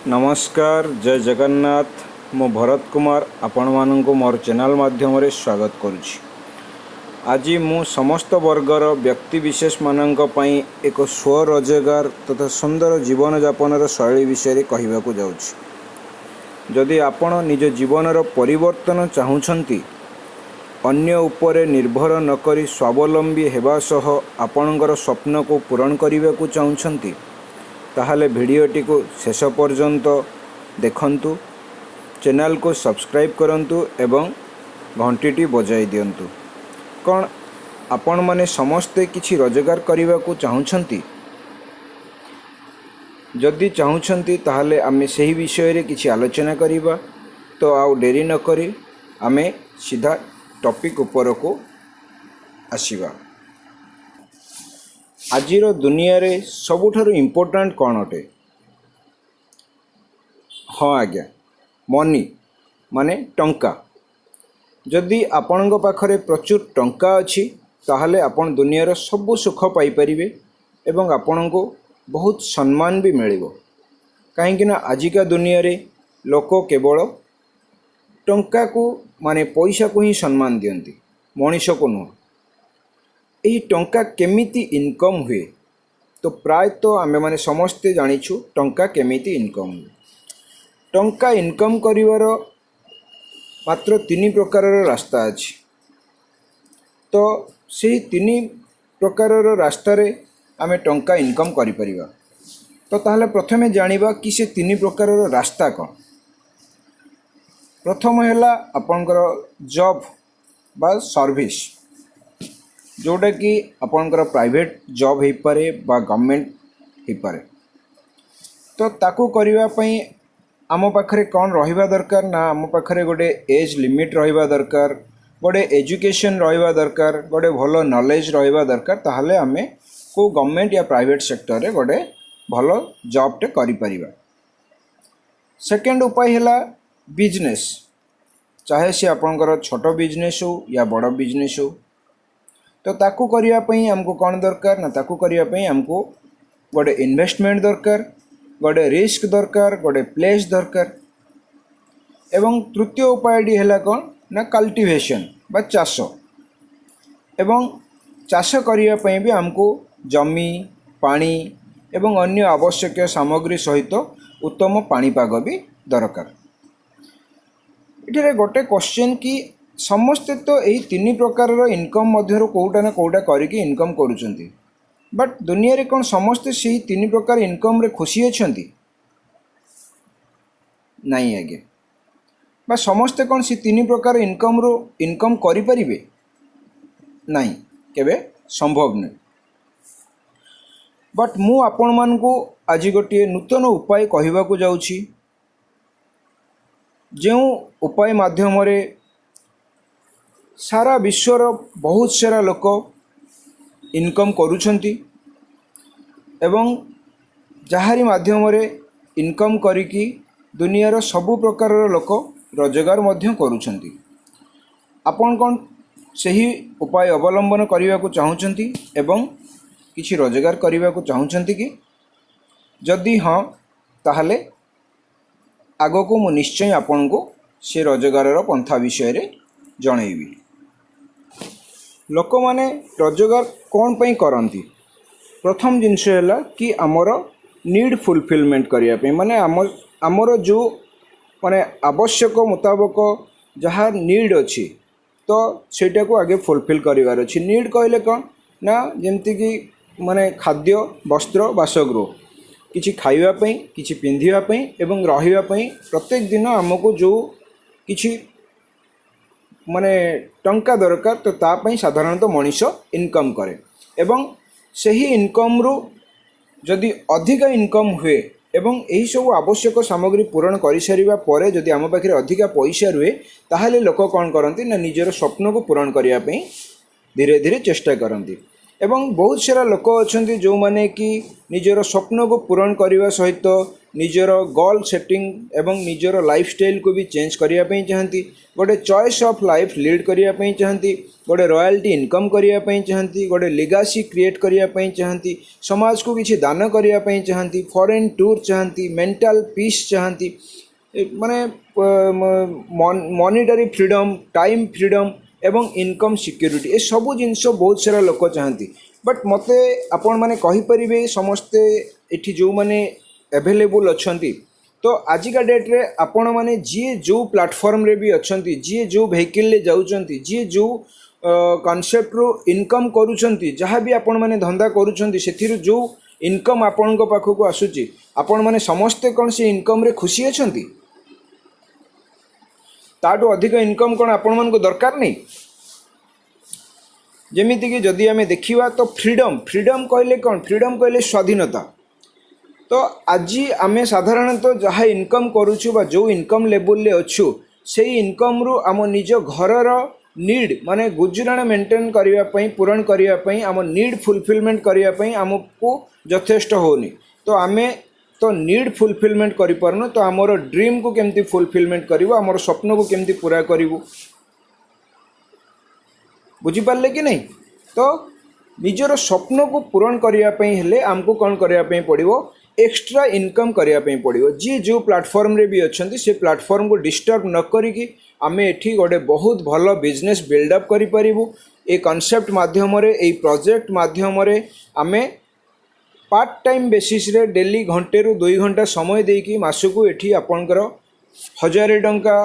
नमस्कार जय जगन्नाथ मो भरत कुमार आपण मानक मोर चैनल माध्यम स्वागत करुछि। आज मु समस्त वर्गर व्यक्ति विशेष मानक पई एक स्वरोजगार तथा सुंदर जीवन यापन शैली विषय कहवाक जाउछि। जदि आपण निज जीवनर परिवर्तन चाहुछंती, अन्य उपरे निर्भर न करी स्वावलंबी हेबा सह आपणकर स्वप्न को पूरण करने को चाहुछंती, ताहले भिडियोटी को शेष पर्यंत देखंतु, चैनल को सब्सक्राइब करंतु एवं घंटीटी बजाई दियंतु। कौन आपण माने समस्ते किछि रोजगार करने को चाहुछंती? जदि चाहुछंती ताहले आमे सही विषय रे किछि आलोचना करिबा। तो आउ डेरी न करी आमे सीधा टॉपिक ऊपर को आसीबा। आजिर दुनिया रे सबुठारु इम्पोर्टेंट कौन अटे? हाँ आज्ञा, मनी माने टंका। जदि आपण पाखरे प्रचुर टंका अछि ताहले आपण दुनियार सबु सुख पाई परिबे एवं आपण को बहुत सम्मान भी मिलिबो। काहेकि ना आजिका दुनिया रे लोक केवल टंका को माने पैसा को ही सम्मान दियंती, मनीष को नुह। यही टंका केमिति इनकम हुए? तो प्राय तो आमे माने समस्ते जानिछु टंका केमिति इनकम हुए। टंका इनकम करिवार मात्र 3 प्रकारर रास्ता अछि। तो से 3 प्रकारर रास्ता रे आमे टंका इनकम करि परिबा। तो ताहले प्रथमे जानिबा कि से 3 प्रकारर रास्ता कौन। प्रथम हैला आपनकर जॉब बा सर्विस, जोटा कि आपनकर प्राइवेट जॉब हो पारे बा गवर्नमेंट हो पारे। तो ताकू करिवा पई आम पाखरे कौन रहिबा दरकार ना, आम पाखरे गोटे एज लिमिट रहिबा दरकार, गोटे एजुकेशन रहिबा दरकार, गोटे भलो नॉलेज रहिबा दरकार। ताहले आमे को गवर्नमेंट या प्राइवेट सेक्टर रे गोटे भलो जॉब टे करि परिबा। सेकेंड उपाय हैला बिजनेस, चाहे से आपनकर छोटो बिजनेस हो या बड़ बिजनेस हो। तो ताकू करिया पई हमको कौन दरकार ना, ताकू करिया पई हमको गोटे इन्वेस्टमेंट दरकार, गोटे रिस्क दरकार, गोटे प्लेस दरकार। एवं तृतीय उपाय डी हैला कौन ना कल्टीवेशन बा चाष। एवं चाष करिया पई भी हमको जमी, पानी एवं अन्य आवश्यक सामग्री सहित उत्तम पाणीपाग भी दरकार। इठरे गोटे क्वेश्चन कि समस्ते तो यही 3 प्रकार इनकम मध्य कोटा ना कोटा करके इनकम करुचंती, बट दुनिया रे कौन समस्ते से 3 प्रकार इनकम रे खुशी अछंती? नहीं आगे। बा समस्ते कौन से 3 प्रकार इनकम करि परिबे? नहीं, केबे संभव नहीं। बट मु आपण मान को आज गोटे नूतन उपाय कहवा को जाउछि, जो उपाय माध्यम रे सारा विश्वर बहुत सारा लोक इनकम करुछंती एवं जहारी माध्यम रे इनकम करिकी दुनियार सबु प्रकार लोक रोजगार मध्य करुछंती। आपण कौन सही उपाय अवलंबन करने को चाहूँगी एवं किसी रोजगार करने को चाहूँगी कि? जदि हाँ, ताहले आगो को मु निश्चय आपण को से रोजगार पंथा विषय रे जनइबी। लोक माने रोजगार कौन पई करंती? प्रथम जिनस है कि आमर नीड फुलफिलमेंट करने माने आमर जो माने आवश्यक मुताबक जहाँ नीड अच्छी तो सेटा को आगे फुलफिल करिवार अछि। नीड कहले कौन ना, जेमती कि माने खाद्य, वस्त्र, बासगृह, किछि खाइबा पई, किछि पिंधिबा पई एवं रहिबा पई प्रत्येक दिन हमको जो किछि माने टंका दरकार, तो तापाई साधारणतः मनीष इनकम करे एवं सही इनकम रु जदि अधिका इनकम हुए एवं यही सब आवश्यक सामग्री पूरण कर सारिबा परे जदि आम पाखे अधिका पैसा रुहे, ताहले लोक कौन करती ना निजर स्वप्न को पूरण करने धीरे धीरे चेष्टा करती। एवं बहुत सारा लोक अच्छा जो मैंने कि निजर स्वप्न को पूरण करने सहित निजर गोल सेटिंग एवं निजर लाइफस्टाइल को भी चेंज करने चाहती गोटे चॉइस ऑफ लाइफ लीड करने चाहती गोटे रॉयल्टी इनकम करने चाहती गोटे लिगासी क्रिएट करने चाहती समाज को किसी दान करने चाहती फॉरेन टूर चाहती मेंटल पीस चाहती माने मॉनिटरी फ्रीडम टाइम फ्रीडम एवं इनकम सिक्योरिटी ए सबू जिनस बहुत सारा लोक चाहती बट मते आपण माने कहि परिबे समस्ते एठी जो माने अवेलेबल अछंती तो आजिका डेट रे आपण माने जी जो प्लेटफॉर्म रे भी अछंती जी जो व्हीकल ले जाउचंती जी जो कॉन्सेप्ट रो इनकम करूचंती जहाँ भी आपण माने धंदा करूचंती सेथिरु जो इनकम आपण को पाखो को आसुची आपण माने समस्ते कोन से इनकम रे खुशी अछंती ताटू अधिक इनकम कौन आपण मन को दरकार नहीं जमीती कि जदि आम देखा तो फ्रीडम फ्रीडम कहले कौन फ्रीडम कहले स्वाधीनता तो आज आम साधारणतः जहाँ इनकम करुचु बा जो इनकम लेवल ले अच्छु से इनकम रु आम निज घरर नीड माने गुजराण मेंटेन करने पूरण करने आम नीड फुलफिलमेंट करने आमको यथेष्ट होनी तो आम तो नीड फुलफिलमेंट करिपारनु तो आमर ड्रीम को केमती फुलफिलमेंट करिवो आमर स्वप्न को केमती पूरा करिवो बुझी पारले कि नहीं तो निजर स्वप्न को पूरण करने पई हेले आमको कौन करने पई पड़िवो एक्स्ट्रा इनकम करने पई पड़िवो जी जो प्लेटफॉर्म रे भी अछंती से प्लेटफॉर्म को डिस्टर्ब न करिकी आमे एठी गोटे बहुत भल बिजनेस बिल्डअप करि परिबो ए कांसेप्ट माध्यम रे ए प्रोजेक्ट माध्यम रे आमे पार्ट टाइम बेसिस रे डेली घंटे रु 2 घंटा समय देकी मासकू एठी आपनकर 1000 टंका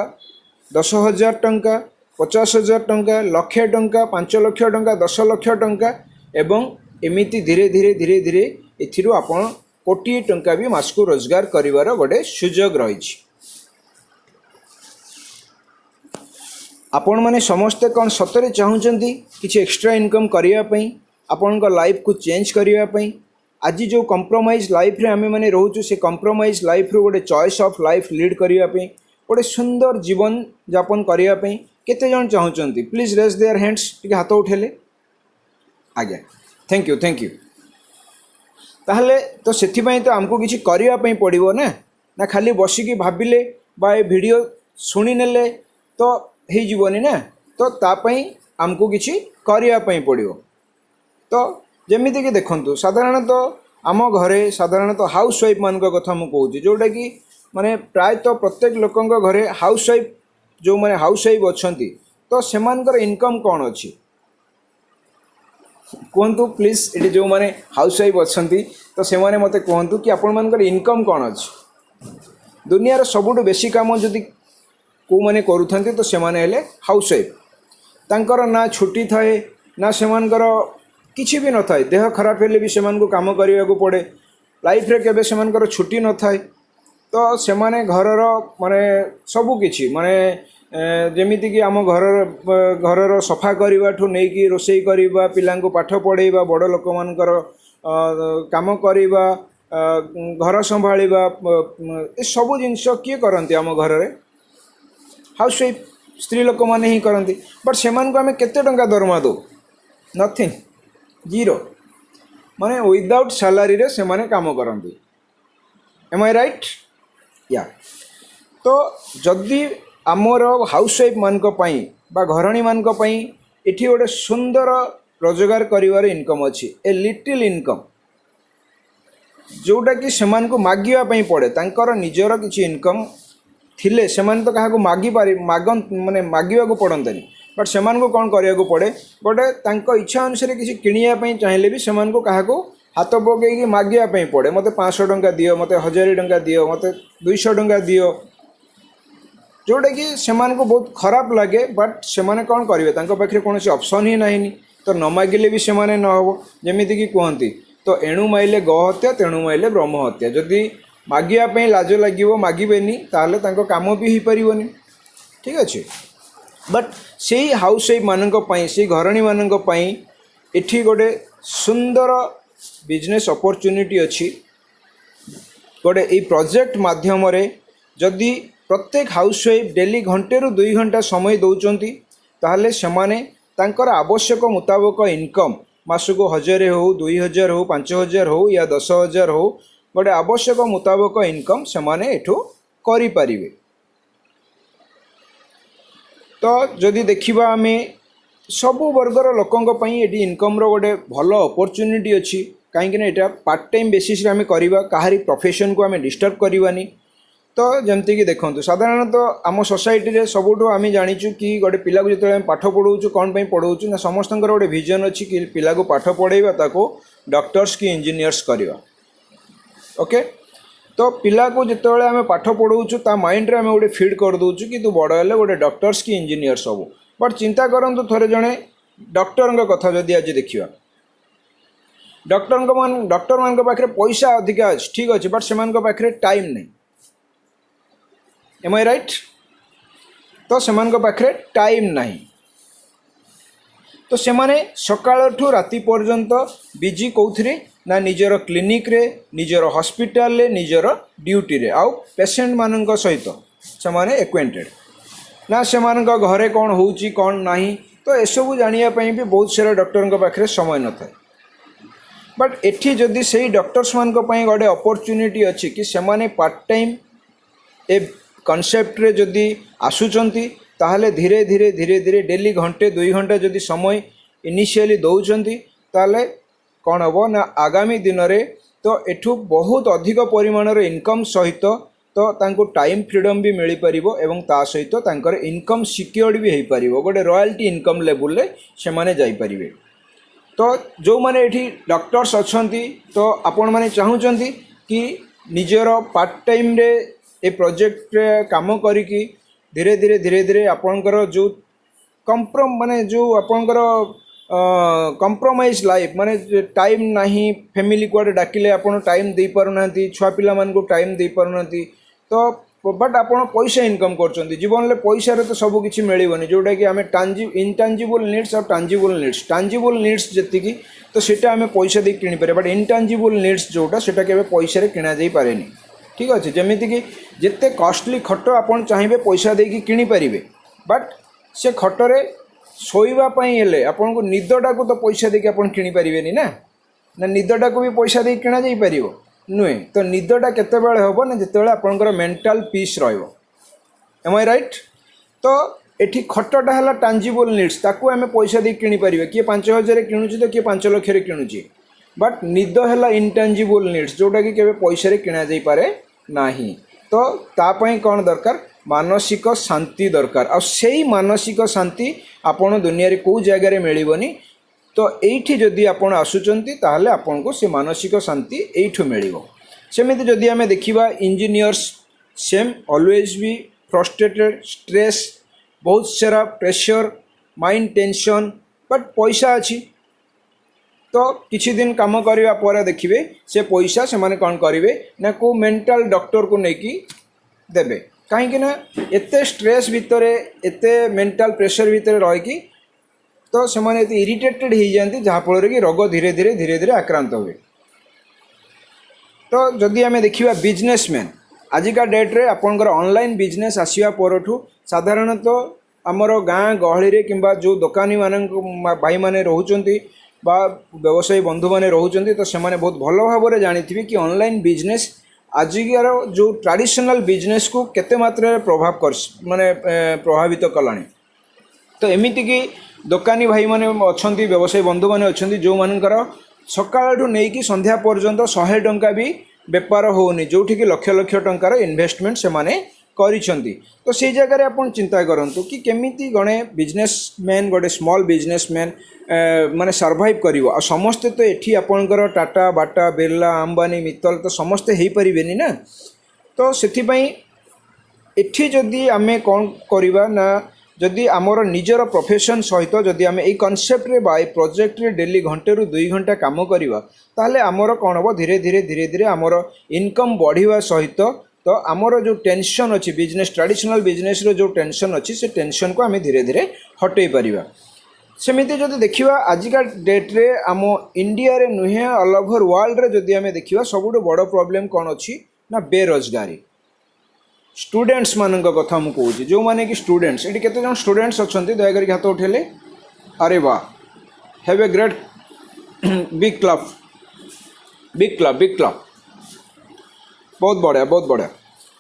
10,000 टंका 50,000 टंका लक्ष टंका 5 लाख टंका 10 लाख टंका एवं एमिति धीरे धीरे धीरे धीरे एथिरु आपण कोटी टंका भी मासकू रोजगार करिवार गोटे सुजोग रहिछि आपण माने समस्त कौन सतरे चाहूचंती किछि एक्स्ट्रा इनकम करिया पई आपनका लाइफ को चेंज करिया पई आज जो कंप्रोमाइज लाइफ रे आमे माने रहूचु से कंप्रोमाइज लाइफ रो गोटे चॉइस ऑफ लाइफ लीड करिया पे गोटे सुंदर जीवन यापन करिया पे केते जन चाहूचंती प्लीज रेज देयर हैंड्स टिके हाथ उठेले आज्ञा थैंक यू ताहले तो सेथि पई तो हमको किछि करिया पे पड़िबो ना खाली बसिकी भाबिले बा ए वीडियो सुनी नेले तो हे जीवनी ना तो ता पई हमको किछि करिया पे पड़िबो तो जमीती कि देखंतु साधारणतः आम घरे साधारणतः हाउस वाइफ मान कथा मुझे कहूँ जोटा कि माने प्रायतः प्रत्येक लोकों घरे हाउस वाइफ जो माने हाउस वाइफ अच्छा तो सेमानकर इनकम कौन अच्छी कहतु प्लीज ये जो माने हाउस वाइफ अच्छा तो से माने मते कहतु कि आपण मानकर इनकम कौन अच्छी दुनियार सबुठु बेसी काम जदि को माने करूथांती तो से माने हेले हाउस वाइफ तांकर ना छुट्टी थाए ना सेमानकर किसी भी न थाए देह खराब हेले भी सेमान को काम करने को पड़े लाइफ रे केबे सेमानकर छुट्टी न थाए तो सेमाने घरर माने सबु किछि माने जेमिति कि आम घरर सफा करने ठू नहीं कि रोसई करवा पिला पाठ पढ़ेवा बड़ लोक मानकर काम करवा घर संभाळिबा ए सबु जिनस किए करंती आम घर रे हाउस वाइफ स्त्री लोक माने ही करंती बट सेमान को आमे केते टंका दरमा दो नथिंग जीरो माने विदाउट सैलरी रे से माने काम करंती एम आई राइट या तो जदि आमर हाउस वाइफ मानक पई बा घरणी मानक पई एठी गोटे सुंदर रोजगार करिवार इनकम अच्छी ए लिटिल इनकम जोटा कि सेमान को मागिबा पई पड़े तांकर निजर किछि इनकम थिले सेमान तो काहा को मागी पारि मागन माने मागिबा को पड़ंतनी बट सेमान को कौन करिया को पड़े गोटे तांको इच्छा अनुसार किसी किनिया पई चाहिले भी सेमान को काहा को हाथ पकईकि मागिया पई पड़े मते 500 टंका दियो मते 1000 टंका दियो मते 200 टंका दियो जोटा कि सेमान को बहुत खराब लगे बट सेमाने कौन करिवे तांको पाखरे कोनोसी ऑप्शन ही नाही तो न मागिले भी सेमाने न हो जेमिति कि कहंती तो एणु माइले गो हत्या तेणु माइले ब्रह्म हत्या जदि मागिया पई लाज लागिवो मागिबेनी ताले तांको काम भी ही परिवनी ठीक अछि बट से हाउस वाइफ मानक पई से घरणी मानक पई एठी गोटे सुंदर बिजनेस अपॉर्चुनिटी अच्छी गोटे ये प्रोजेक्ट माध्यम रे जदि प्रत्येक हाउस वाइफ डेली घंटे रु 2 घंटा समय दौरान ताहले सेमाने तांकर आवश्यक मुताबक इनकम मासको 1000 हो 2000 हो 5000 हो या 10,000 हो गोटे आवश्यक मुताबक इनकम से माने एठू करि परिबे। तो जदि देखिबा आमे सबु वर्गर लोकंक पई एटी इनकम रो गोटे भल अपॉर्चुनिटी अछि कहीं एटा पार्ट टाइम बेसिस रे आमे करिबा काहारी प्रोफेशन को आमे डिस्टर्ब करबानी। तो जमती कि देखो साधारणतः आम सोसाइटी रे सबुठू आम जाचु कि गोटे पिला को जो पाठ पढ़ाऊँ कौन पर पढ़ाऊँ ना समस्त गोटे विजन अच्छी कि पिला को पाठ पढ़ेगा ताको डॉक्टर्स की इंजीनियर्स करवा। ओके तो पिला को जिते आम पाठ पढ़ाऊँ ता माइंड रे आम गोटे फीड कर दूचु कि तू बड़ हेले गोटे डॉक्टर्स की इंजीनियर्स हबू। बट चिंता करंतु थोड़े जड़े डॉक्टर कथा जदि आज देखा डॉक्टर मान पाखे पैसा अधिका अच्छे ठीक अच्छे बट से पाखे टाइम नहीं। एम आई राइट? तो सेमान पाखे टाइम नहीं तो सेमाने सकाळ ठू राति पर्यंत बिजी कौथिरे ना निजर क्लिनिक रे निजर हॉस्पिटल रे निजर ड्यूटी रे आउ पेशेंट मानक सहित सेमाने एक्वेंटेड ना सेमान घरे कौन होउची कौन नहीं। तो एसबू जानिया पई भी बहुत सारा डॉक्टर पाखे समय न था। बट एठी जदि सही डॉक्टर्स मान पई गोटे अपॉर्चुनिटी अच्छी कि सेमाने पार्ट टाइम ए कॉन्सेप्ट रे जदि आसुचंती ताहले धीरे धीरे धीरे धीरे डेली घंटे 2 घंटा जदि समय इनिशियली दौचंती ताहले कौन हम ना आगामी दिन रे तो एठू बहुत अधिक परिमाण रे इनकम सहित तो तांको टाइम फ्रीडम भी मिल पारिबो एवं ता सहित तांकर इनकम सिक्योर्ड भी हो पारिबो गोटे रॉयल्टी इनकम लेवल रे से माने जाई परिबे। तो जो माने एठी डॉक्टर्स अछंती तो आपण माने चाहुचंती कि निजर पार्ट टाइम रे ए प्रोजेक्ट रे काम करिकी धीरे धीरे धीरे धीरे आपणकर जो माने जो आपणकर कंप्रोमाइज लाइफ माने टाइम नहीं फैमिली को डाकिले आपण टाइम दे पारुना छुआ पिला मान को टाइम दे पारुना तो बट आपण पैसा इनकम करचंती जीवन में पैसा रे तो सब किछि मिलिबनी जोटा कि आमे इंटांजिबल नीड्स और टांजिबल नीड्स टांजिबल नीड्स जति तो सेटा आमे पैसा दे किनि पारे बट इंटांजिबल नीड्स जोटा सेटा केबे पैसा रे किना जाई पारेनी। ठीक अच्छे जमीती कि जिते कॉस्टली खट आपन चाहिए पैसा देकी किनी पारिबे बट से खटरे शोइबापी हेले आपन को निदटा को तो पैसा देकी आपन किनी पारिबेनी ना ना निदटा को भी पैसा देकी किना जाई पारिबो नुहे। तो निदटा केतेबेले हबो ना जेतेबेले आपनकर मेंटल पीस रहइबो। एम आई राइट? तो एठी खटटा हला टांजिबल नीड्स ताकू आमे पैसा देकी किनी पारिबे किए 5,000 किणुची तो किए 5 लाख रे किणुची बट निद है इंटांजिबल नीड्स जोटा कि केबे पैसा रे किना जाई पारे नाही। तो तापई कौन दरकार मानसिक शांति दरकार आ सेही मानसिक शांति आपण दुनिया रे को जगह रे मिलिबनी। तो एठी जदि आपण आसुचंती ताहले आपण को से मानसिक शांति एठू मिलिबो। सेमिति जदि आमे देखिबा इंजीनियर्स सेम ऑलवेज भी फ्रस्ट्रेटेड स्ट्रेस बहुत सारा प्रेशर माइंड टेंशन बट पैसा अछि तो किछि दिन काम करिवा पर देखिबे से पैसा से माने कौन करिवे ना को मेंटल डॉक्टर को नेकी देबे कहीं ना एते स्ट्रेस भितर एते मेंटल प्रेशर भितर रह कि तो से माने एते इरिटेटेड हो जाती जहाँफल कि रोग धीरे धीरे धीरे धीरे आक्रांत हुए। तो जदि आमे देखिबा बिजनेसमैन आजिका डेट रे आपनकर ऑनलाइन बिजनेस आसिया परठू साधारणतः आमर गाँ गहली रे किंबा जो दुकानी मान भाई माने रहउचंती बा व्यवसायी बंधु माने रहउचंती तो सेमाने बहुत भल भाव में जानिथिबे कि ऑनलाइन बिजनेस आजिकार जो ट्रेडिशनल बिजनेस को केते मात्रा प्रभाव कर माने प्रभावित कलानी। तो एमिति कि दुकानी भाई माने अछंती व्यवसायी बंधु माने अछंती जो मानकर सकाळठू नेकी संध्या पर्यंत 100 टंका भी बेपार होनी जोठी कि लक्ष लक्ष टंकार इन्वेस्टमेंट से माने करिसंती। तो से जगह आपण चिंता करंतु कि केमिति गणे बिजनेसमैन गोटे स्मॉल बिजनेसमैन माने सर्वाइव करिवो आ समस्ते तो एठी आपणकर टाटा बाटा बिरला अंबानी मित्तल तो समस्ते हेई परिबेनी ना। तो सेथि पई एठी जदि आमे कोन करिबा ना जदि आमर निजर प्रोफेशन सहित जदि आमे ए कॉन्सेप्ट रे बा प्रोजेक्ट रे डेली घंटे रु 2 घंटा काम करिबा ताले आमर कोन हो धीरे धीरे धीरे धीरे आमर इनकम बढ़िवा सहित तो आमर जो टेंशन अच्छी बिजनेस ट्रेडिशनल बिजनेस रो जो टेंशन अच्छी से टेंशन को आमे धीरे धीरे हटई परिबा। सेमिति जदि देखिबा आजिका डेट रे आम इंडिया रे नुहे ऑल ओवर वर्ल्ड रे जदि आमे देखिबा सबुठु बड़ प्रॉब्लम कोन अच्छी ना बेरोजगारी। स्टूडेंट्स मान कथा मुझे कहूँ जो माने कि स्टूडेंट्स ये केते जन स्टूडेंट्स अच्छा दयाकर हाथ उठेले अरे वाह have a great big club big club big club बहुत बढ़िया बहुत बढ़िया।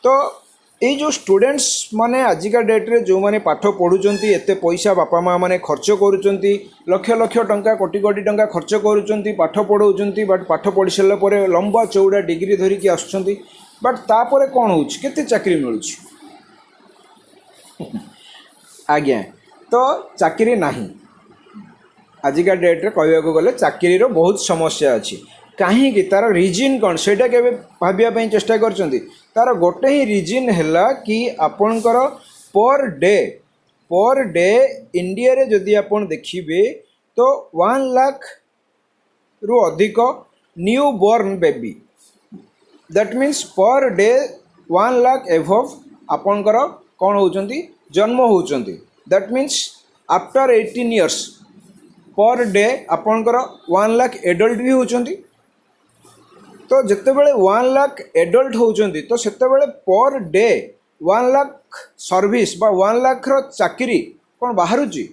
तो ये जो स्टूडेंट्स माने आजिका डेट्रे जो मैंने पाठ पढ़ुंट एत पैसा बापा माँ मैंने खर्च करुँच लक्ष लक्ष टंका कोटी कोटी टंका खर्च करुँच पाठ पढ़ाऊँच बट पाठ पढ़ी सारा पर लंबा चौड़ा डिग्री धरिकी आसुँच बट तापर कौन हो चाकरी मिलूँ आज्ञा तो चाकरी नहीं आजिका डेट्रे कहवाक गले चाकरीर बहुत समस्या अच्छी कहीं तार रिजन कौन से भाविया चेष्टा कर तार गोटे ही रिजन है कि आपणकर पर डे इंडिया रे जदि आपण देखिए तो 1 लाख रु अधिक new born baby that means per day 1 lakh एभव आपणकर कौन होउचंती जन्म होउचंती that means after 18 years per day आपणकर 1 लाख एडल्ट भी होउचंती। तो जितेबाला 1 लाख एडल्ट होउचंती तो सेतेबाला पर डे 1 लाख सर्विस बा 1 लाख रो चाकरी कौन बाहरुची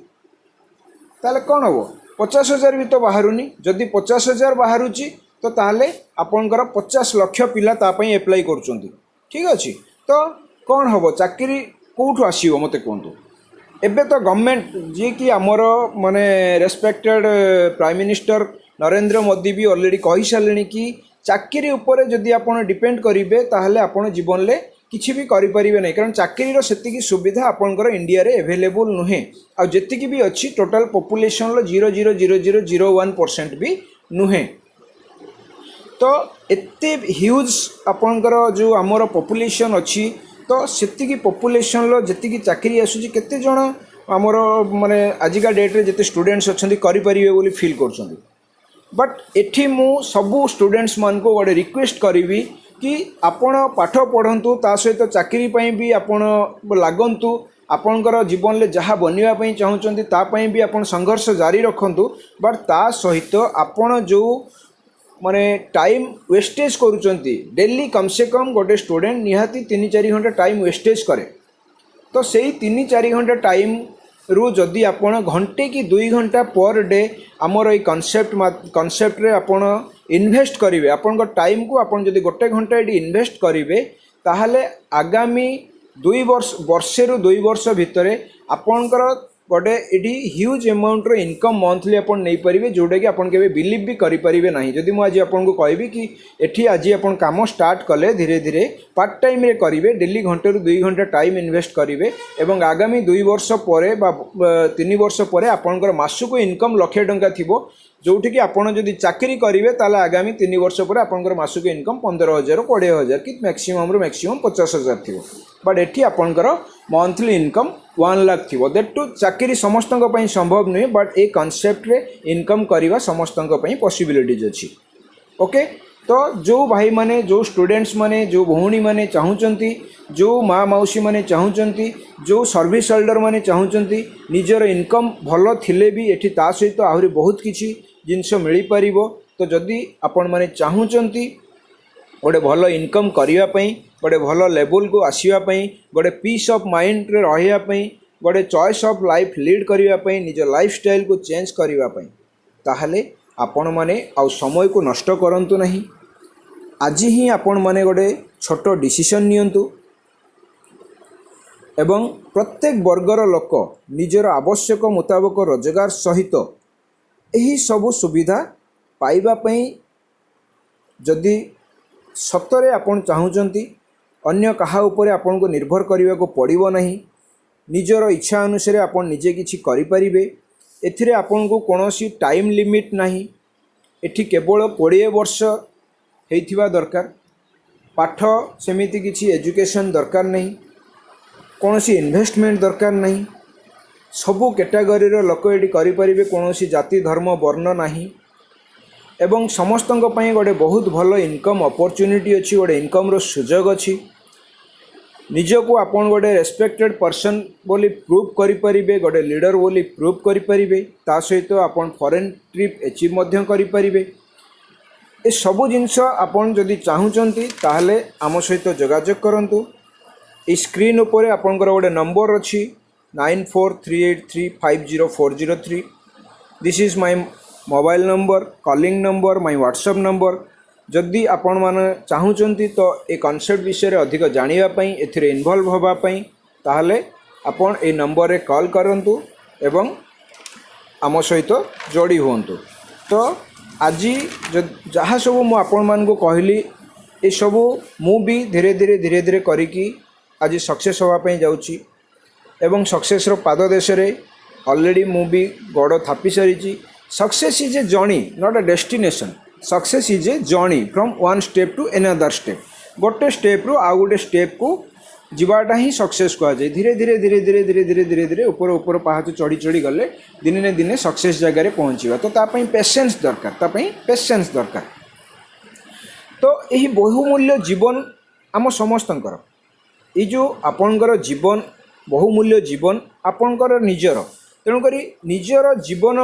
ताले कौन हम 50,000 भी तो बाहरुनी जदि 50,000 बाहरुची तो ताले आपणकर 50 लक्ष पिला तापाई एप्लाई करुचंती ठीक अच्छे। तो कौन हम चाकरी कौटू आसीबो मते कहतु एबे तो गवर्नमेंट जी कि आमर माने respected prime minister Narendra Modi भी ऑलरेडी कहि सारे कि चाकरी उपरे जदि आपण डिपेंड करेंगे ताहले आपण जीवन में किसी भी करें नहीं कारण चाकरीर से सुविधा आपणकर इंडिया रे एवेलेबल नुहे आ जी भी अच्छी टोटाल पॉपुलेशन 0.0001% भी नुहे। तो एते ह्यूज आपणकर जो आमर पॉपुलेशन अच्छी तो सेतिकी पॉपुलेशन लो जेतिकी चाकरी आसुची केते जण आमर माने आजिका डेट्रे जिते स्टूडेंट्स अच्छा करें बोली फील कर बट एठी मु सबू स्टूडेंट्स मान को गोटे रिक्वेस्ट करी कि आपण पाठ पढ़ंतु ता सहित चाकरी पई भी आपण लागंतु आपणकर जीवन में जहाँ बनवाई चाहूँगी तापाई भी आपण संघर्ष जारी रखंतु बट ता सहित आपण जो माने टाइम वेस्टेज करुचंती डेली कम से कम गोटे स्टूडेंट निहाती 3-4 घंटा टाइम वेस्टेज करे तो सही 3-4 घंटा टाइम रु जदि आपण घंटे कि 2 घंटा पर डे आमर ये कॉन्सेप्ट रे आपण इन्वेस्ट करेंगे आपण टाइम को आपण जदि गोटे घंटा ये इन्वेस्ट करेंगे ताहले आगामी 2 वर्ष रु 2 वर्ष भितर आपणकर गोटे ये ह्यूज अमाउंट रो इनकम मंथली आपण नहीं पारे जोटा कि आपण केबे बिलीव भी करि परिबे नाही। जदि मु आज आपको कहबी कि एठी आज आपण काम स्टार्ट कले धीरे धीरे पार्ट टाइम रे करिवे डेली घंटे रु 2 घंटा टाइम इन्वेस्ट करिवे एवं आगामी 2 वर्ष परे बा 3 वर्ष परे आपणकर मासुको इनकम लाख टंका थिबो जोठी कि आपण जदि चाकरी करिवे ताले आगामी 3 वर्ष परे आपणकर मासुको इनकम 15,000 20,000 कि मैक्सिमम रु मैक्सिमम 50,000 थिबो बट एठी आपणकर मंथली इनकम 1 लाख थी दैट टू चाकरी समस्त संभव नुहे बट ए कॉन्सेप्ट रे इनकम करवा समस्त पॉसिबिलिटीज अच्छी ओके। तो जो भाई माने जो स्टूडेंट्स माने जो भौणी माने चाहूँगी जो माँ मौसी माने चाहूँगी जो सर्विस होल्डर माने चाहूँगी निजर इनकम भल थिले भी एठी ता सहित आहरी बहुत किसी जिनस मिल पार तो जदि आपण माने चाहूँगी गोटे भल इनकम करने गोटे भल लेवल को आसवाई गोटे पीस ऑफ माइंड रे रही गोटे चॉइस ऑफ लाइफ लीड करने निज लाइफ स्टाइल को चेंज करने ताहले आपण माने आउ समय को नष्ट करंतु नहीं आज ही आपण माने गोटे छोट डिसीजन नियंतु एवं प्रत्येक वर्गर लोक निजर आवश्यक मुताबक रोजगार सहित यही सबु सुविधा पाइबा पई जदि सतरे आपण चाहूँगी अन्य कहा उपरे आपण को निर्भर करने को पड़ो नहीं निजर इच्छा अनुसार आपण निजे किछि करि परिबे एथिरे आपण को कौनसी टाइम लिमिट नहीं एठी केवल 20 वर्ष हेइथिबा दरकार पाठ सेमिति किछि एजुकेशन दरकार नहीं कौनसी इन्वेस्टमेंट दरकार नहीं सबु कैटेगरी रो लोक एठी करि परिबे कौनसी जाति धर्म वर्ण नहीं एवं समस्तंक पई गोटे बहुत भल इनकम अपॉर्चुनिटी अच्छी गोटे इनकम रो सुजोग अच्छी निजको आपन गोटे रेस्पेक्टेड पर्सन बोली प्रूव करि परिबे गोटे लीडर बोली प्रूव करि परिबे ता सहित आपन फॉरेन ट्रिप अचीव मध्य करि परिबे ए सबु जिंस आपन जदि चाहूचंती ताहले आम सहित जोगाजोग करंतु ए स्क्रीन उपरे आपनकर गोटे नंबर अच्छी 9438350403 this is my mobile number, calling number, my WhatsApp number. जदि आपण माने चाहूचंती तो ए कॉन्सेप्ट विषय रे अधिक जानिबा पई एथिरे इन्वॉल्व होबा पई ताहले आपण ए नंबर रे कॉल करंतु एवं आम सहित जोड़ी हुंतु। तो आज जहाँ सब मु आपण मान को कहली ये सबू मु भी धीरे धीरे धीरे धीरे करिकी आज सक्सेस होगा जाऊँगी एवं सक्सेस पाद देश रे ऑलरेडी मु भी गोड़ थापी सारी। Success is a journey not a destination. Success is a journey from one step to another step. गोटे स्टेप रु आउ गोटे स्टेप को जीवाटा ही सक्सेस कह जाए। धीरे धीरे धीरे धीरे धीरे धीरे धीरे धीरे ऊपर ऊपर पहाच चढ़ी चढ़ी गले दिने ने दिने सक्सेस जगह पहुँचा। तो तापाई पेशेंस दरकार, तापाई पेशेंस दरकार। तो यही बहुमूल्य जीवन आम समस्तंकर ये जो आपणकर जीवन बहुमूल्य जीवन आपणकर निजर। तेणुक निजर जीवन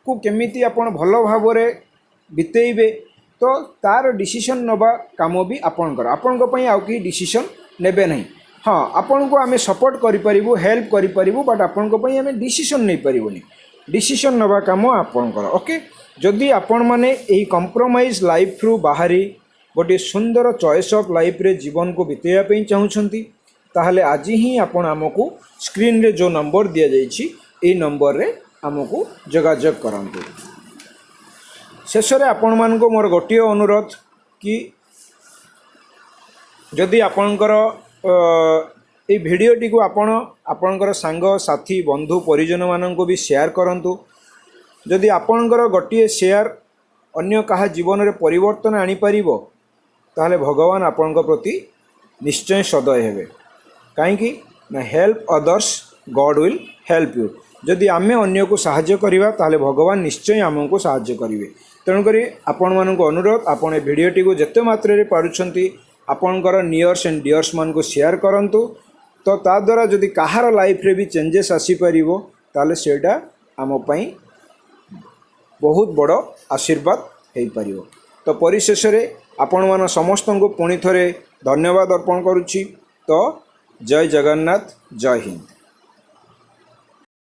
को केमिति आपण भल भाव बितेबे तो तार डिसीजन नवा काम भी आपणकर। आपण पई आउ कि डिसीजन नेबे नहीं। हाँ आपण को आमे सपोर्ट करि परिबु, हेल्प करि परिबु, बट आपण को पई आमे डिसीजन नै परिबुनी। डिसीजन नवा काम आपणकर। ओके, जदि आपण माने एही कंप्रोमाइज लाइफ रु बाहरी गोटे सुंदर चॉइस ऑफ लाइफ रे जीवन को बितेया पई चाहुछंती ताहले आज ही आपण आमको स्क्रीन रे जो नंबर दिया जाइछि ए नंबर रे आमको जोगाजोग करंतु। शेष रे आपण मान को मोर गोटिए अनुरोध कि जदि आपणकर ए भिडियोटी को आपणकर सांग साथी बंधु परिजन मानन को भी शेयर करंतु। जदि आपणकर गोटिए शेयर अन्य कहा जीवन रे परिवर्तन आनी परिबो ताहले भगवान आपणक प्रति निश्चय सदय हेबे। काईकि ना help others God will help you. जदि आमे अन्य को साहाय्य करिबा ताहले भगवान निश्चय आमको साहाय्य करिवे। तेणुकरी आपण मानक अनुरोध आपण ए भिडियोटी को जेते मात्रा रे पारुछंती आपणकर नियर्स एंड डियर्स मान को शेयर करंतु। तो ता द्वारा जदि काहार लाइफ रे भी चेंजेस आसी परिबो ताहले सेटा आम पई बहुत बड़ आशीर्वाद हेई परिबो। तो परिशेष रे आपण मान समस्त को पुणी थरे धन्यवाद अर्पण करुछि। तो जय जगन्नाथ, जय हिंद।